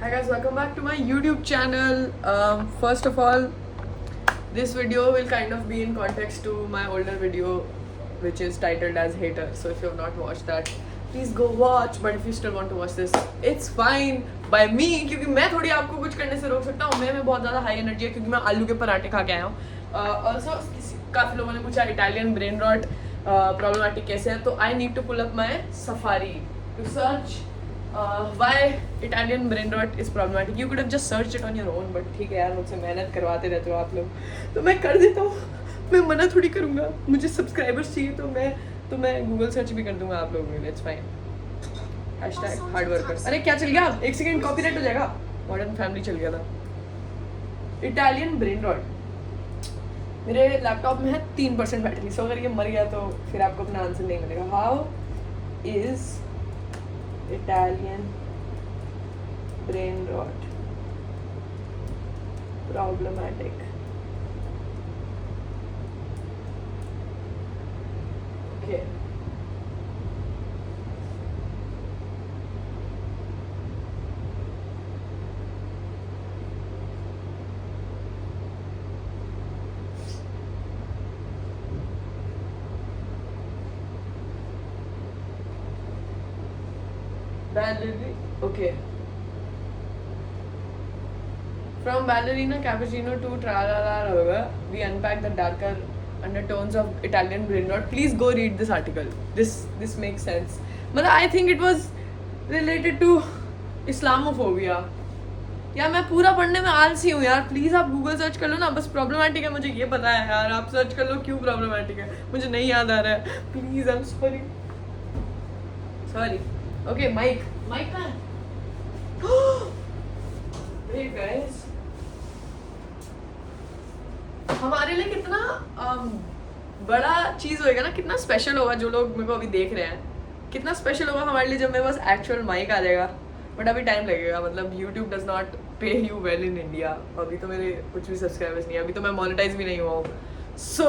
Hi guys, welcome back to my YouTube channel. First of all, this video will kind of be in context to my older video which is titled as Hater. So if you have not watched that, please go watch. But if you still want to watch this, it's fine by me क्योंकि मैं थोड़ी आपको कुछ करने से रोक सकता हूँ. मैं बहुत ज़्यादा हाई एनर्जी है क्योंकि मैं आलू के पराठे खा के आया हूँ. Also काफ़ी लोगों ने पूछा इटालियन ब्रेन रॉट प्रॉब्लमेटिक कैसे है, तो I need to pull up my Safari to search why Italian brain rot is problematic. You could have just searched it on your own, but ठीक है यार, मुझसे मेहनत करवाते रहते हो आप लोग, तो मैं कर देता हूँ. मैं मना थोड़ी करूँगा. मुझे सब्सक्राइबर्स चाहिए तो मैं गूगल सर्च भी कर दूँगा आप लोगों के लिए. It's fine. Hashtag hard worker. अरे क्या चल गया? एक सेकेंड, कॉपीराइट हो जाएगा. मॉडर्न फैमिली चल गया था. इटालियन ब्रेन रॉट मेरे लैपटॉप में है 3% बैटरी. सो अगर ये मर गया तो फिर आपको अपना आंसर नहीं मिलेगा. How is Italian brain rot problematic? Okay. Okay. From ballerina cappuccino to tralala, we unpack the darker undertones of Italian brain rot. Please go read this article. This makes sense. But I think it was related to Islamophobia. यार मैं पूरा पढ़ने में आलसी हूँ यार. Please आप Google search कर लो ना. बस प्रॉब्लमेटिक है मुझे ये पता है यार. आप सर्च कर लो क्यों प्रॉब्लमेटिक है. मुझे नहीं याद आ रहा है. Please I am sorry. Okay, mike कहाँ है? Hey guys, हमारे लिए कितना बड़ा चीज़ होएगा ना, कितना स्पेशल होगा जो लोग मेरे को अभी देख रहे हैं. कितना स्पेशल होगा हमारे लिए जब मेरे पास एक्चुअल माइक आ जाएगा. बट अभी टाइम लगेगा. मतलब YouTube डज नॉट पे यू वेल इन इंडिया. अभी तो मेरे कुछ भी सब्सक्राइबर्स नहीं है. अभी तो मैं मोनेटाइज भी नहीं हुआ हूँ. सो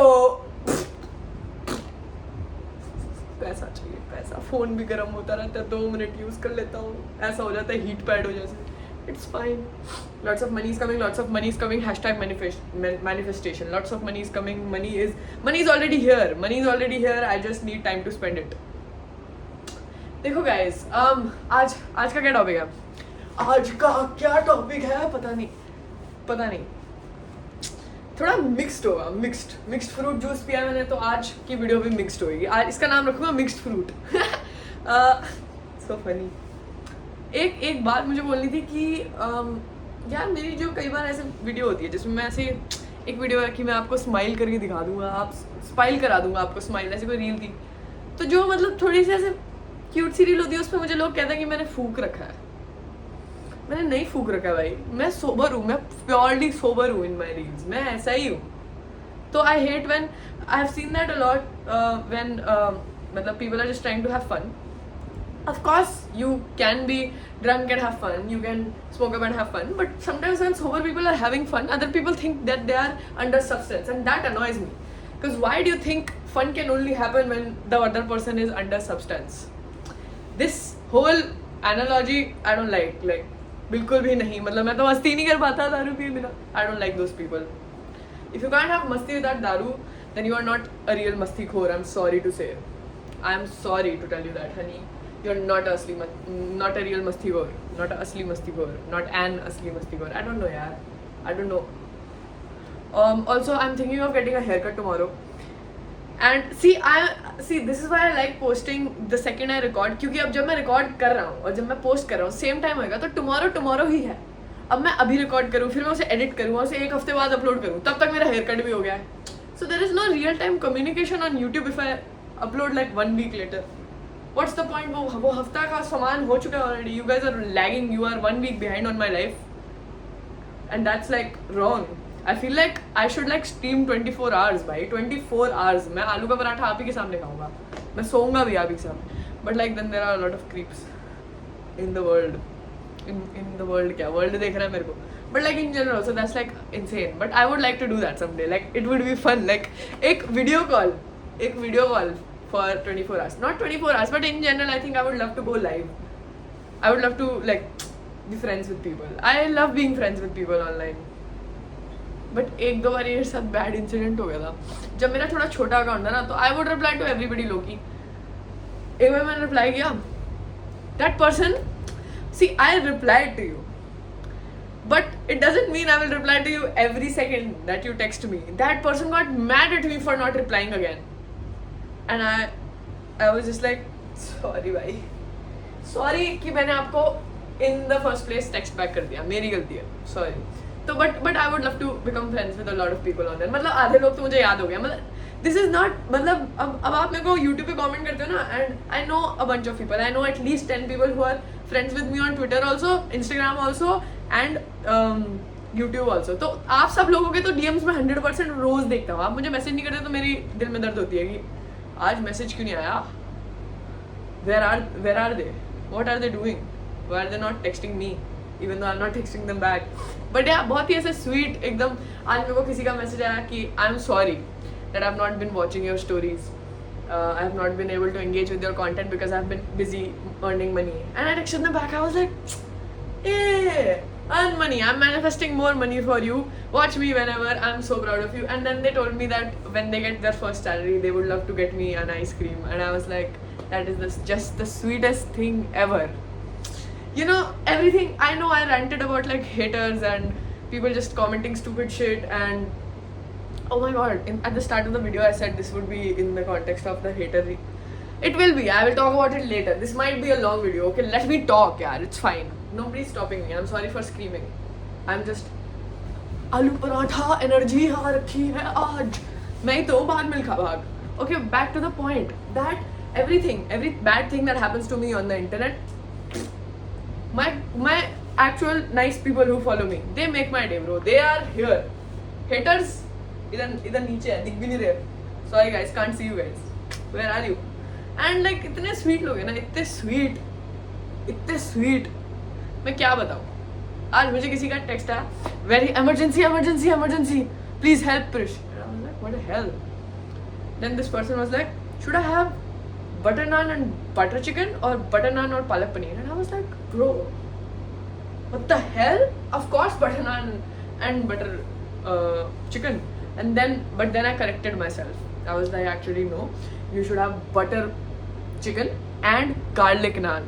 पैसा चाहिए, पैसा. फ़ोन भी गर्म होता रहता है, 2 मिनट यूज़ कर लेता हूँ, ऐसा हो जाता है हीट पैड हो जैसे. It's fine. Lots of money is coming, lots of money is coming. Hashtag manifestation. Lots of money is coming. Money is already here. Money is already here. I just need time to spend it. देखो guys, आज का क्या topic है? आज का क्या topic है पता नहीं. थोड़ा मिक्स्ड होगा. मिक्स्ड फ्रूट जूस पिया मैंने, तो आज की वीडियो भी मिक्स्ड होगी. आज इसका नाम रखूँगा मिक्स्ड फ्रूट. So funny. एक बात मुझे बोलनी थी कि यार मेरी जो कई बार ऐसे वीडियो होती है जिसमें मैं ऐसे, एक वीडियो है कि मैं आपको स्माइल करके दिखा दूंगा, आप स्माइल करा दूंगा आपको स्माइल, ऐसी कोई रील थी. तो जो मतलब थोड़ी सी ऐसे क्यूट सी रील होती है, उस पर मुझे लोग कहते हैं कि मैंने फूक रखा है. मैंने नहीं फूक रखा है भाई. मैं सोबर हूँ. मैं प्योरली सोबर हूँ इन माई रील्स. मैं ऐसा ही हूँ. तो I hate when I have seen that a lot when मतलब people are just trying to have fun. Of course, you can be drunk and have fun. You can smoke up and have fun. But sometimes when sober people are having fun, other people think that they are under substance, and that annoys me. Because why do you think fun can only happen when the other person is under substance? This whole analogy I don't like. Like बिल्कुल भी नहीं. मतलब मैं तो मस्ती नहीं कर पाता दारू पिए बिना. I don't like those people. If you can't have मस्ती without दारू, then you are not a real मस्ती खोर. I'm sorry to say. I'm sorry to tell you that, honey. You're not not a real मस्तीखोर, not a असली मस्तीखोर, not an असली मस्तीखोर. I don't know यार. I don't know. Also, I'm thinking of getting a haircut tomorrow. And see, this is why I like posting the second I record. क्योंकि अब जब मैं record कर रहा हूँ और जब मैं पोस्ट कर रहा हूँ सेम टाइम होएगा, तो tomorrow ही है. अब मैं अभी रिकॉर्ड करूँ, फिर मैं उसे एडिट करूँ, उसे 1 हफ्ते बाद अपलोड करूँ, तब तक मेरा हेयर कट भी हो गया है. So there is no real time communication on YouTube if I upload like 1 week later. What's the point? वो हफ्ता का सामान हो चुका है already. You guys are lagging. You are 1 week behind on my life, and that's like wrong. I feel like I should like stream 24 hours भाई. 24 hours. मैं आलू का पराठा आप ही के सामने खाऊंगा. मैं सोऊंगा भी आप ही के सामने. But like then there are a lot of creeps in the world. In the world क्या? World देख रहा है मेरे को. But like in general, so that's like insane. But I would like to do that someday. Like it would be fun. Like एक video call. For 24 hours. Not 24 hours, but in general, I think I would love to go live. I would love to like be friends with people. I love being friends with people online. But एक दो बार मेरे साथ bad incident हो गया था. जब मेरा थोड़ा छोटा अकाउंट था ना, तो I would reply to everybody lowkey. एक बार मैंने रिप्लाई किया, that person, see I replied to you, but it doesn't mean I will reply to you every second that you text me. That person got mad at me for not replying again, and I was just like, sorry bhai, sorry कि मैंने आपको in the first place text back कर दिया, मेरी गलती है, sorry. तो but I would love to become friends with a lot of people on there. मतलब आधे लोग तो मुझे याद हो गया. मतलब this is not, मतलब अब आप मेरे को YouTube पे comment करते हो ना, and I know a bunch of people. I know at least 10 people who are friends with me on Twitter also, Instagram also, and YouTube also. तो आप सब लोगों के तो DMs में 100% रोज देखता हूँ. आप मुझे मैसेज नहीं करते तो मेरी दिल में दर्द होती है कि आज मैसेज क्यों नहीं आया. Where are they? What are they doing? Why are they not texting me? Even though I'm not texting them back. But yeah, बहुत ही ऐसे sweet एकदम. आज मेरे को किसी का मैसेज आया कि I'm sorry that I've not been watching your stories. I have not been able to engage with your content because I've been busy earning money. And I texted them back. I was like, hey, earn money. I'm manifesting more money for you. Watch me whenever. I'm so proud of you. And then they told me that when they get their first salary, they would love to get me an ice cream. And I was like, that is just the sweetest thing ever. You know, everything. I know I ranted about like haters and people just commenting stupid shit, and oh my god, at the start of the video I said this would be in the context of the hater. It will be. I will talk about it later. This might be a long video. Okay, let me talk, yaar. It's fine. Nobody's stopping me. I'm sorry for screaming. I'm just आलू paratha energy हाँ रखी है आज. मैं ही तो बाद मिल खा भाग. Okay, back to the point that every bad thing that happens to me on the internet, my actual nice people who follow me, they make my day, bro. They are here. Haters इधर नीचे है, दिख भी नहीं रहे. Sorry guys, can't see you guys. Where are you? And like इतने sweet लोग हैं ना, इतने sweet. मैं क्या बताऊँ. आज मुझे किसी का टेक्स्ट आया, very emergency, please help Prish. And I was like, what the hell? Then this person was like, should I have butter naan and butter chicken or butter naan or palak paneer? And I was like, bro, what the hell? Of course butter naan and butter chicken. But then I corrected myself. I was like, actually no, you should have butter chicken and garlic naan.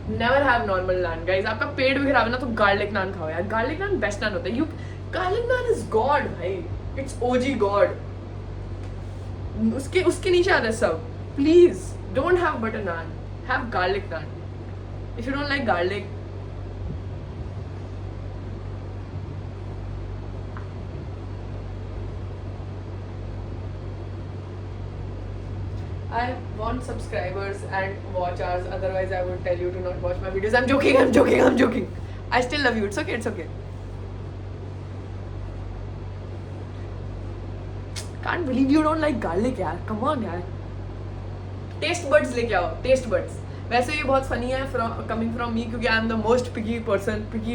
Never have normal naan, guys. आपका पेट भी खराब है ना, तो garlic naan खाओ यार. Garlic naan best naan होता है. Garlic naan is God, भाई. It's OG God. उसके नीचे आता है सब. Please don't have butter naan. Have garlic naan. If you don't like garlic, I want subscribers and watch hours. Otherwise, I would tell you to not watch my videos. I'm joking. I still love you. It's okay. Can't believe you don't like garlic, yaar. Come on, yaar. Taste buds लेके आओ. Taste buds. वैसे ये बहुत funny है coming from me, क्योंकि I am the most picky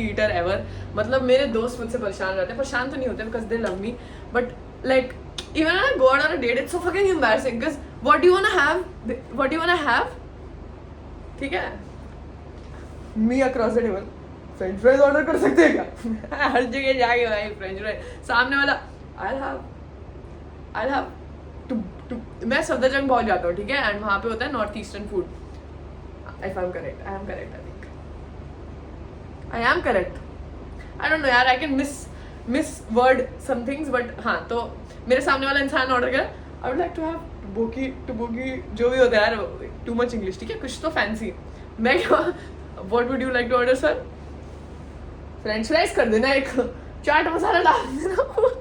eater ever. मतलब मेरे दोस्त मुझसे परेशान रहते हैं. परेशान तो नहीं होते because they love me. But like, even when I go out on a date, it's so fucking embarrassing because what do you wanna have? ठीक है? Me across the table. French fries order कर सकते हैं क्या? हर जगह जाके भाई French fries. सामने वाला I'll have मैं सफदरजंग पहुंच जाता हूँ, ठीक है? एंड वहाँ पे होता है north eastern food. If I'm correct, I am correct. I think I am correct. I don't know यार, I can miss word some things, but हाँ, तो मेरे सामने वाला इंसान ऑर्डर किया, I would like to have टुबोकी जो भी होता है यार, too much English, ठीक है? कुछ तो fancy. मैं क्या, what would you like to order sir? French fries कर देना, एक चाट मसाला डाल देना.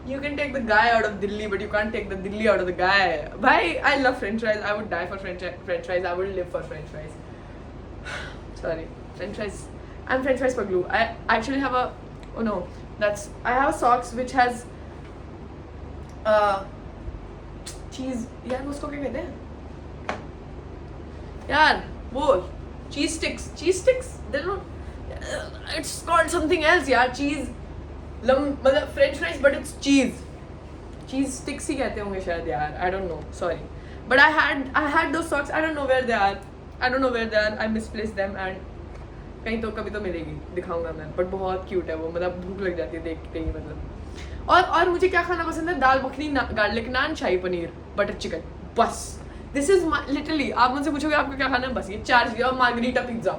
You can take the guy out of Delhi, but you can't take the Delhi out of the guy. Bhai, I love French fries. I would die for French fries. I would live for French fries. Sorry, French fries. I'm French fries for glue. I actually have a, oh no, I have a socks which has cheese. यार उसको क्या कहते हैं? यार वो cheese sticks. They're not. It's called something else. यार cheese. मतलब French fries, but it's cheese sticks ही कहते होंगे शायद यार. I don't know. Sorry, but I had those socks. I don't know where they are. I don't know where they are, I misplace them and कहीं तो कभी तो मिलेगी, दिखाऊंगा मैं, बट बहुत क्यूट है वो, मतलब भूख लग जाती है देखते ही मतलब। और मुझे क्या खाना पसंद है, दाल मखनी, गार्लिक नान, शाही पनीर, बटर चिकन, बस दिस इज लिटरली, आप मुझसे पूछोगे आपको क्या खाना है, बस ये 4 चीज़ें, और मार्गरीटा पिज्ज़ा।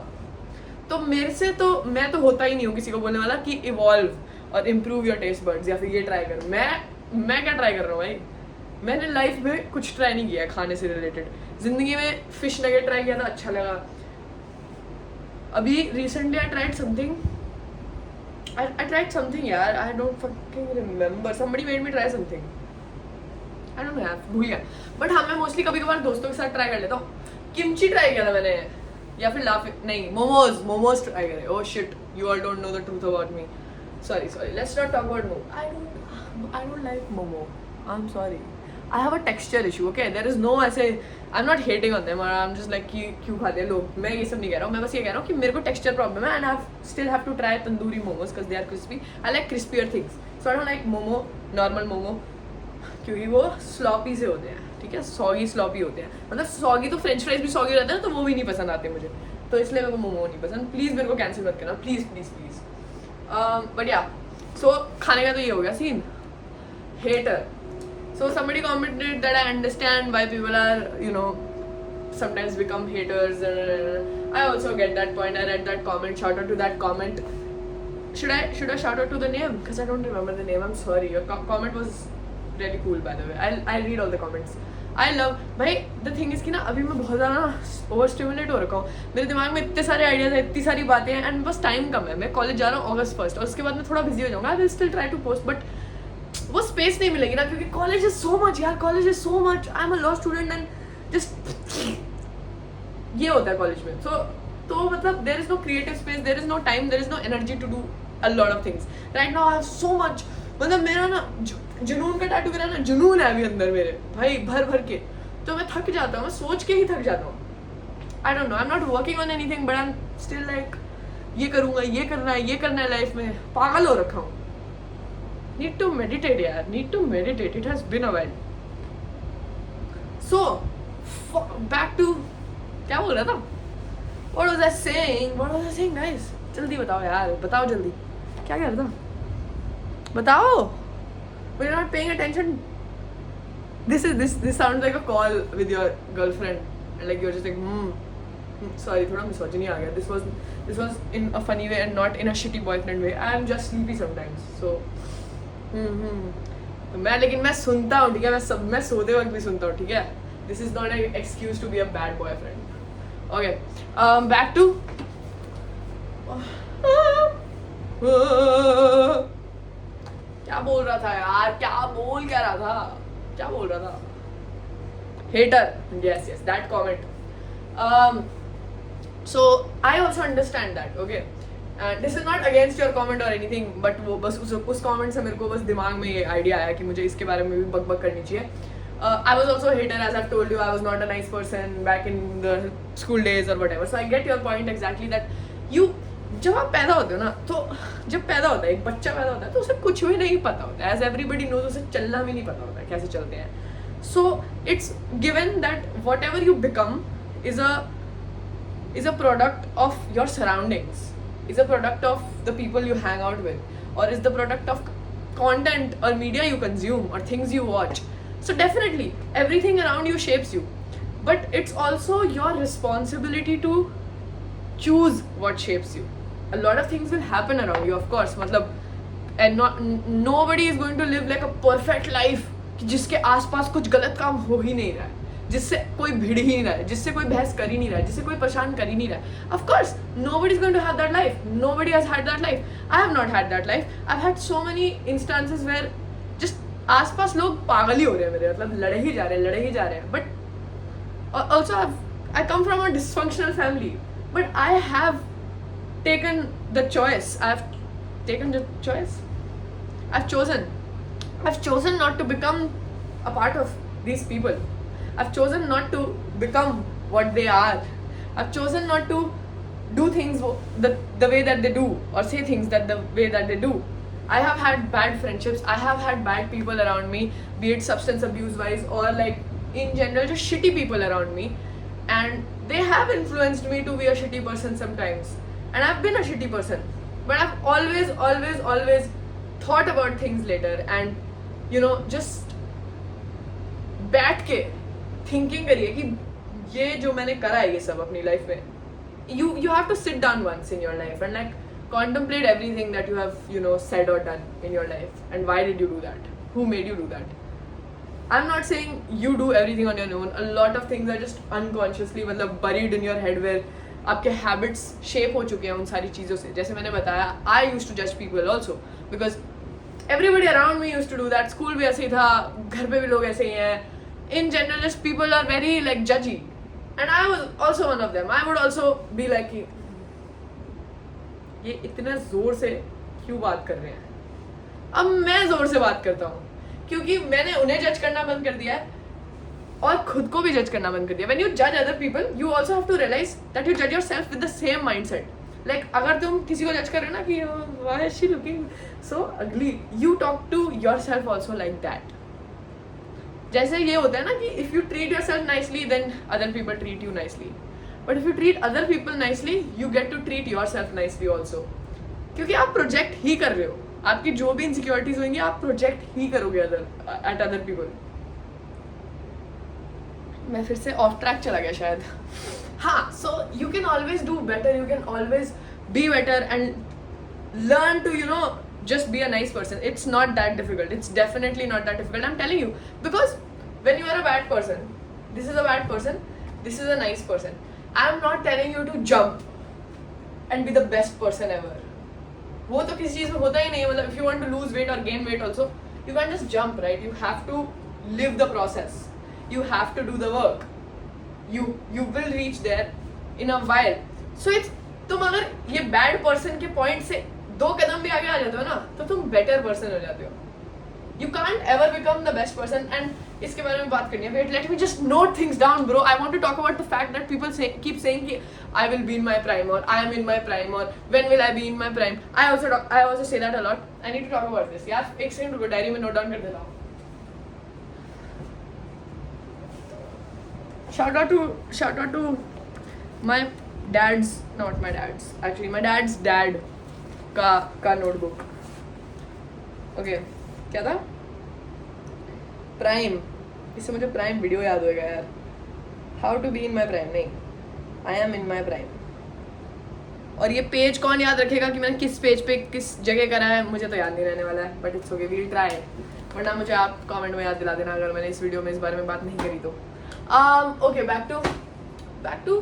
तो मेरे से तो मैं तो होता ही नहीं हूँ किसी को बोलने वाला कि इवॉल्व और इम्प्रूव योर टेस्ट बर्ड्स या फिर ये ट्राई करो। मैं क्या ट्राई कर रहा हूँ भाई, मैंने लाइफ में कुछ ट्राई नहीं किया है खाने से रिलेटेड। जिंदगी में फिश नगेट ट्राई किया था, अच्छा लगा। अभी recently I tried something, I tried something यार, I don't fucking remember, somebody made me try something, I don't know यार, भूल गया। बट हाँ, मैं मोस्टली कभी कभार दोस्तों के साथ ट्राई कर लेता हूँ। किमची ट्राई किया था मैंने, या फिर नहीं, मोमोज ट्राई करे। Oh shit, you all don't know the truth about me, sorry, let's not talk about momo, I don't like momo, I'm sorry, I have a texture issue, okay, there is no ऐसे, I'm not hating on them, or I'm just like कि क्यों खाते हैं लोग, मैं ये सब नहीं कह रहा हूँ, मैं बस ये कह रहा हूँ कि मेरे को texture problem है, and I still have to try tandoori momos because they are crispy, I like crispier things, so I don't like momo, normal momo, क्योंकि वो sloppy से होते हैं, ठीक है, soggy sloppy होते हैं, मतलब soggy तो फ्रेंच फ्राइज भी soggy रहते हैं, तो वो भी नहीं पसंद आते मुझे, तो इसलिए मेरे को मोमो नहीं पसंद। प्लीज़ मेरे को कैंसिल मत करना, प्लीज़ प्लीज़। बट या, सो खाने का तो ये हो गया scene. Hater, so somebody commented that I understand why people are, you know, sometimes become haters, and I also get that point. I read that comment, shout out to that comment. Should I shout out to the name, because I don't remember the name, I'm sorry, your comment was really cool by the way. I'll read all the comments. I love, भाई the thing is कि ना अभी मैं बहुत ज़्यादा ना over stimulate हो रखा हूँ, मेरे दिमाग में इतने सारे आइडियाज़ हैं, इतनी सारी बातें हैं, एंड बस टाइम कम है। मैं कॉलेज जा रहा हूँ August 1st, और उसके बाद मैं थोड़ा बिजी हो जाऊँगा। I will still try to post, but वो स्पेस नहीं मिलेगी ना, क्योंकि कॉलेज इज सो मच यार, college is so much, I am a law student and just ये होता है कॉलेज में। तो मतलब there is no creative space, there is no time, there is no energy to do a lot of things. Right now I have so much, मतलब मेरा ना जुनून का टैटू मेरा ना जुनून है अभी अंदर मेरे भाई, भर के, तो मैं थक जाता हूँ, मैं सोच के ही थक जाता हूँ। आई don't no, I am not working on anything, but I am still like ये करूँगा, ये करना है लाइफ में, पागल हो रखा हूँ। Need to meditate यार, need to meditate, it has been a while. So, back to, क्या बोल रहा था? What was I saying guys? जल्दी बताओ यार, बताओ जल्दी, क्या कह रहा था? बताओ, but you're not paying attention. This sounds like a call with your girlfriend, and like you're just like, sorry, थोड़ा misogyny आ गया. This was in a funny way and not in a shitty boyfriend way. I am just sleepy sometimes, so. लेकिन मैं सुनता हूँ, ठीक है, मैं सोते वक्त भी सुनता हूँ, ठीक है। This is not an excuse to be a bad boyfriend. Okay, back to क्या बोल रहा था यार, क्या बोल रहा था? Hater, yes, that comment. So I also understand that, okay. This is not against your comment और एनीथिंग, बट वो बस उस कॉमेंट से मेरे को बस दिमाग में ये आइडिया आया कि मुझे इसके बारे में भी बक करनी चाहिए। I was also hater, as I told you, I was not a nice person back in the school days और whatever, so I get your point exactly that you, जब आप पैदा होते हो ना, तो जब पैदा होता है एक बच्चा पैदा होता है, तो उसे कुछ भी नहीं पता होता है, एज एवरीबडी नोज, उसे चलना भी नहीं पता होता है कैसे चलते हैं। So it's given that what ever you become is a product of your surroundings, is a product of the people you hang out with, or is the product of content or media you consume or things you watch. So definitely everything around you shapes you, but it's also your responsibility to choose what shapes you. A lot of things will happen around you, of course, matlab, and nobody is going to live like a perfect life जिसके आसपास कुछ गलत काम हो ही नहीं रहा है, जिससे कोई भिड़ ही नहीं रहा है, जिससे कोई बहस कर ही नहीं रहा है, जिससे कोई परेशान कर ही नहीं रहा है. Of course, nobody is going to have that life. Nobody has had that life. I have not had that life. I've had so many instances where just आसपास लोग पागल ही हो रहे हैं मेरे, मतलब लड़े ही जा रहे हैं. But also I come from a dysfunctional family, but I have taken the choice. I've chosen not to become a part of these people. I've chosen not to become what they are. I've chosen not to do things the way that they do, or say things the way that they do. I have had bad friendships. I have had bad people around me, be it substance abuse wise or like in general just shitty people around me. And they have influenced me to be a shitty person sometimes, and I've been a shitty person, but I've always thought about things later, and you know, just बैठ के thinking करिए कि ये जो मैंने करा है ये सब अपनी लाइफ में, you have to sit down once in your life and like contemplate everything that you have, you know, said or done in your life, and why did you do that, who made you do that. I'm not saying you do everything on your own. A lot of things are just unconsciously मतलब buried in your head, where आपके habits shape हो चुके हैं उन सारी चीज़ों से. जैसे मैंने बताया, I used to judge people also because everybody around me used to do that. School भी ऐसे ही था, घर पे भी लोग ऐसे ही हैं. In general, just people are very like judgy, and I was also one of them. I would also be like कि ये इतना ज़ोर से क्यों बात कर रहे हैं. अब मैं ज़ोर से बात करता हूँ क्योंकि मैंने उन्हें जज करना बंद कर दिया है और खुद को भी जज करना बंद कर दिया. When you judge other people, you also have to realize that you judge yourself with the same mindset. Like अगर तुम किसी को जज कर रहे हो ना कि why is she looking so ugly, you talk to yourself also like that. जैसे ये होता है ना कि if you treat yourself nicely, then other people treat you nicely. But if you treat other people nicely, you get to treat yourself nicely also. क्योंकि आप project ही कर रहे हो. आपकी जो भी इनसिक्योरिटीज होंगी आप प्रोजेक्ट ही करोगे एट अदर पीपल. मैं फिर से ऑफ ट्रैक चला गया शायद. हाँ, so you can always do better, you can always be better and learn to, you know, just be a nice person. It's not that difficult. It's definitely not that difficult. I'm telling you, because when you are a bad person, this is a bad person, this is a nice person. I'm not telling you to jump and be the best person ever. वो तो किसी चीज़ में होता ही नहीं है. मतलब if you want to lose weight or gain weight also, you can't just jump, right? You have to live the process. You have to do the work. You will reach there in a while. So it's, तुम अगर ये bad person के point से 2 कदम भी आगे आ जाते हो ना, तो तुम better person हो जाते हो. You can't ever become the best person. And इसके बारे में बात करनी है. Wait, let me just note things down, bro. I want to talk about the fact that people keep saying कि I will be in my prime, or I am in my prime, or when will I be in my prime. I also say that a lot. I need to talk about this. यार एक second रुको, diary में note down कर देता हूँ. Shout out to my dad's, not my dad's, actually my dad's dad का notebook. Okay, क्या था? प्राइम. इससे मुझे प्राइम वीडियो याद होगा यार. How to be in my prime, नहीं, I M in my prime. और ये पेज कौन याद रखेगा कि मैंने किस पेज पे किस जगह करा है, मुझे तो याद नहीं रहने वाला है. But it's okay, we'll try. वरना मुझे आप कमेंट में याद दिला देना अगर मैंने इस वीडियो में इस बारे में बात नहीं करी तो. ओके, बैक टू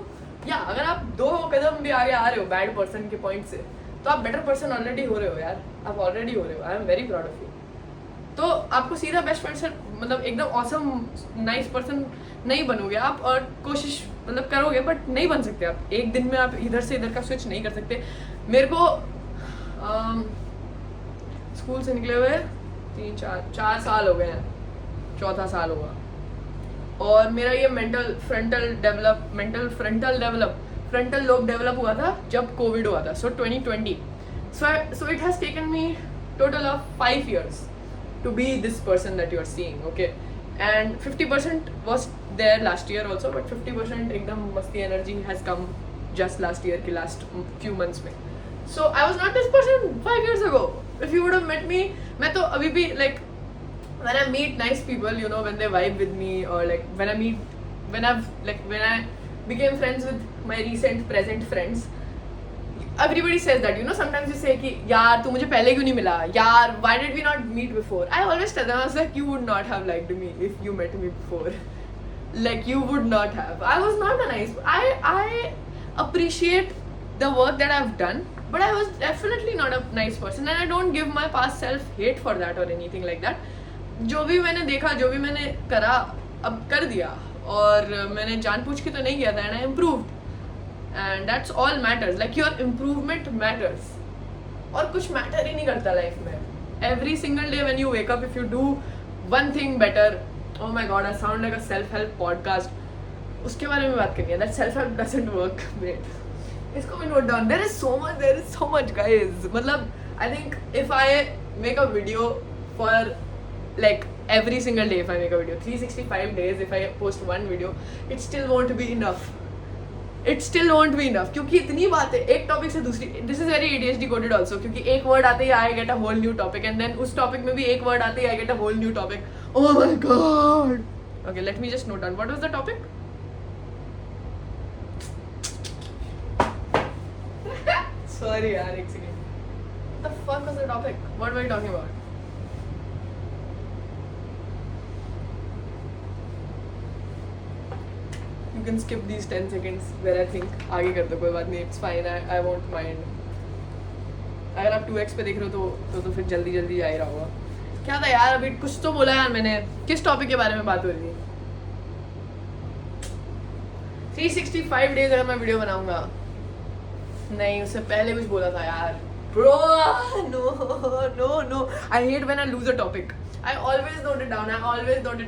या अगर आप 2 कदम भी आगे आ रहे हो बैड पर्सन के पॉइंट से, तो आप बेटर पर्सन ऑलरेडी हो रहे हो यार. आप ऑलरेडी हो रहे हो. I am very proud of you. तो आपको सीधा बेस्ट पर्सन, मतलब एकदम ऑसम नाइस पर्सन नहीं बनोगे आप, और कोशिश मतलब करोगे बट नहीं बन सकते आप. एक दिन में आप इधर से इधर का स्विच नहीं कर सकते. मेरे को स्कूल से निकले हुए 4 साल हो गए हैं, 4था साल होगा. और मेरा ये फ्रंटल लोब डेवलप हुआ था जब कोविड हुआ था. सो 2020. So it has taken me total of 5 years to be this person that you are seeing, okay? And 50% was there last year also, but 50% एकदम मस्ती energy has come just last year के last few months में. So I was not this person 5 years ago. If you would have met me, मैं तो अभी भी like when I meet nice people, you know, when they vibe with me, or like when I became friends with my recent present friends, everybody says that, you know, sometimes you say कि यार तू मुझे पहले क्यों नहीं मिला यार, why did we not meet before. I always tell them, I was like, you would not have liked me if you met me before. Like you would not have. I was not a nice, I appreciate the work that I've done, but I was definitely not a nice person, and I don't give my past self hate for that or anything like that. जो भी मैंने देखा, जो भी मैंने करा, अब कर दिया, और मैंने जानबूझ के तो नहीं किया था, and I improved. And that's all matters. Like your improvement matters. और कुछ matter ही नहीं करता life में. Every single day when you wake up, if you do one thing better, oh my god, I sound like a self-help podcast. उसके बारे में बात करनी है. That self-help doesn't work. Wait, इसको भी note down. There is so much guys. मतलब I think if I make a video for like every single day, if I make a video 365 days, if I post one video, it still won't be enough. It still won't be enough, क्योंकि इतनी बातें एक topic से दूसरी, this is very ADHD coded also, क्योंकि एक word आते ही I get a whole new topic, and then उस टॉपिक में भी एक वर्ड आते ही I get a whole new topic. Oh my god. Okay, let me just note down what was the topic. Sorry यार, एक second. What the fuck was the topic? What were you talking about? You can skip these 10 seconds where I think आगे कर दो, कोई बात नहीं, it's fine, I won't mind. अगर आप 2x पे देख रहे हो तो फिर जल्दी जल्दी आ ही रहा होगा. क्या था यार, अभी कुछ तो बोला यार मैंने, किस टॉपिक के बारे में बात हो रही थी. 365 डेज अगर मैं वीडियो बनाऊंगा. नहीं, उससे पहले कुछ बोला था यार. Bro, no. I hate when I lose a topic. I always note it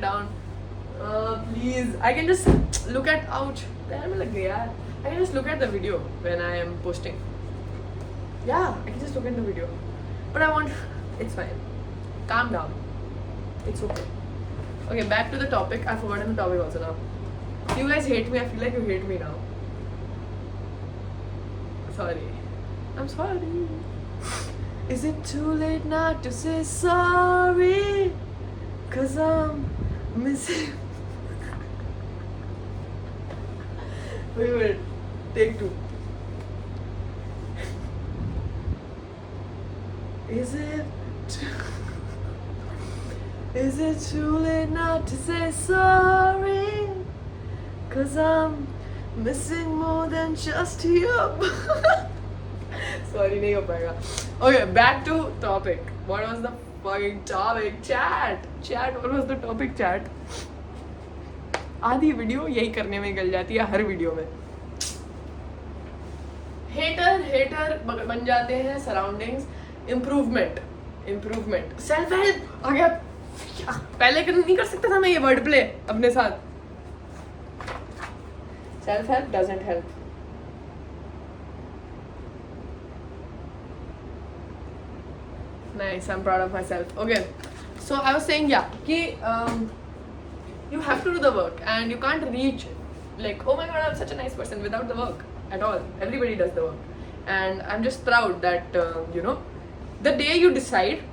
down. Please, I can just look at, ouch, पैर में लग गया यार. I can just look at the video when I am posting. Yeah, I can just look at the video. But I want, it's fine. Calm down. It's okay. Okay, back to the topic. I've forgotten the topic also now. You guys hate me. I feel like you hate me now. Sorry. I'm sorry. Is it too late now to say sorry? 'Cause I'm missing. Wait. Take 2. Is it too late now to say sorry? 'Cause I'm missing more than just you. Sorry, नहीं हो पाएगा. Okay, back to topic. What was the fucking topic? Chat. What was the topic? Chat. आधी video यही करने में निकल जाती है, हर वीडियो में. हेटर बन जाते हैं. सराउंडिंग्स. इम्प्रूवमेंट. सेल्फ हेल्प आ गया. पहले नहीं कर सकता था मैं ये वर्ड प्ले अपने साथ. Self help doesn't help. Nice, I'm proud of myself. Okay, so I was saying, कि you have to do the work and you can't reach like, oh my god, I'm such a nice person without the work at all. Everybody does the work, and I'm just proud that the day you decide,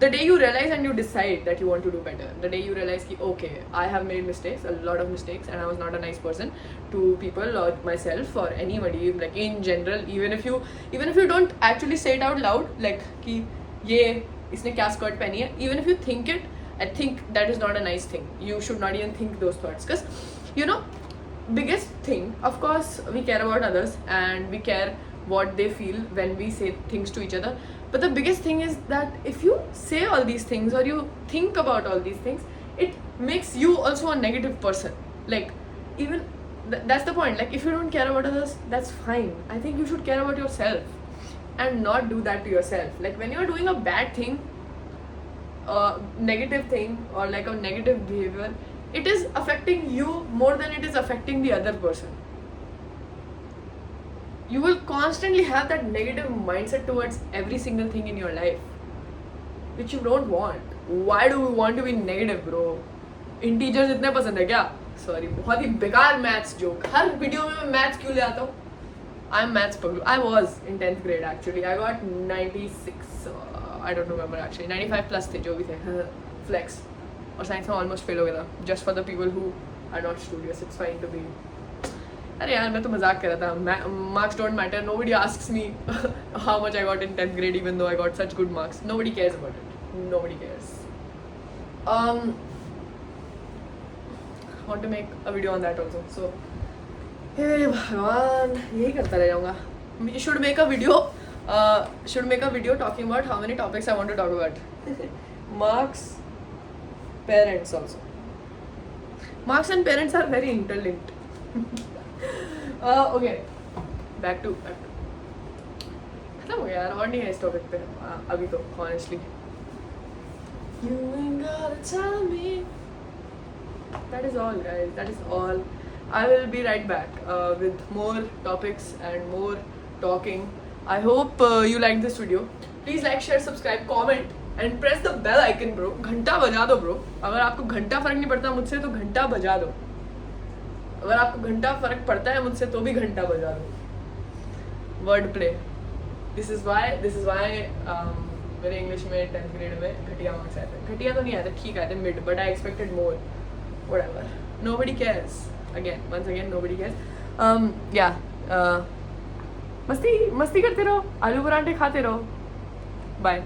the day you realize and you decide that you want to do better, the day you realize कि okay, I have made mistakes, a lot of mistakes, and I was not a nice person to people or myself or anybody, like in general. Even if you don't actually say it out loud, like कि ये इसने क्या skirt पहनी है, even if you think it, I think that is not a nice thing. You should not even think those thoughts, because biggest thing, of course we care about others and we care what they feel when we say things to each other. But the biggest thing is that if you say all these things or you think about all these things, it makes you also a negative person. Like, even that's the point. Like, if you don't care about others, that's fine. I think you should care about yourself and not do that to yourself. Like, when you're doing a bad thing, negative thing, or like a negative behavior, it is affecting you more than it is affecting the other person. You will constantly have that negative mindset towards every single thing in your life, which you don't want. Why do we want to be negative, bro? Integers इतने पसंद है क्या? Sorry, बहुत ही बेकार maths joke. हर video में मैं maths क्यों ले आता हूँ? I'm maths पगलू. I was in 10th grade actually. I got 96. I don't remember actually. 95 plus थे जो भी थे. Flex. और साइंस में almost fail हो गया था. Just for the people who are not studious, it's fine to be. अरे यार, मैं तो मजाक कर रहा था. Marks don't matter. Nobody asks me how much I got in 10th grade, even though I got such good marks. Nobody cares about it. Nobody cares. Want to make a video on that also. So, हे भगवान, यही करता रह जाऊँगा. Should make a video talking about how many topics I want to talk about. Marks, parents also. Marks and parents are very interlinked. Okay, back to खत्म हो गया यार, और नहीं है इस टॉपिक पे अभी तो honestly. You ain't gotta tell me. That is all, guys. That is all. I will be right back with more topics and more talking. I hope you like this video. Please like, share, subscribe, comment and press the bell icon, bro. घंटा बजा दो, bro. अगर आपको घंटा फर्क नहीं पड़ता मुझसे तो घंटा बजा दो. अगर आपको घंटा फर्क पड़ता है मुझसे तो भी घंटा बजा दो। Word play, this is why मेरे इंग्लिश में 10th ग्रेड में घटिया मार्क्स आए थे। घटिया तो नहीं आए थे, ठीक आए थे, mid, but I expected more. Whatever, nobody cares, once again nobody cares। yeah, मस्ती करते रहो, आलू पराठे खाते रहो। बाय।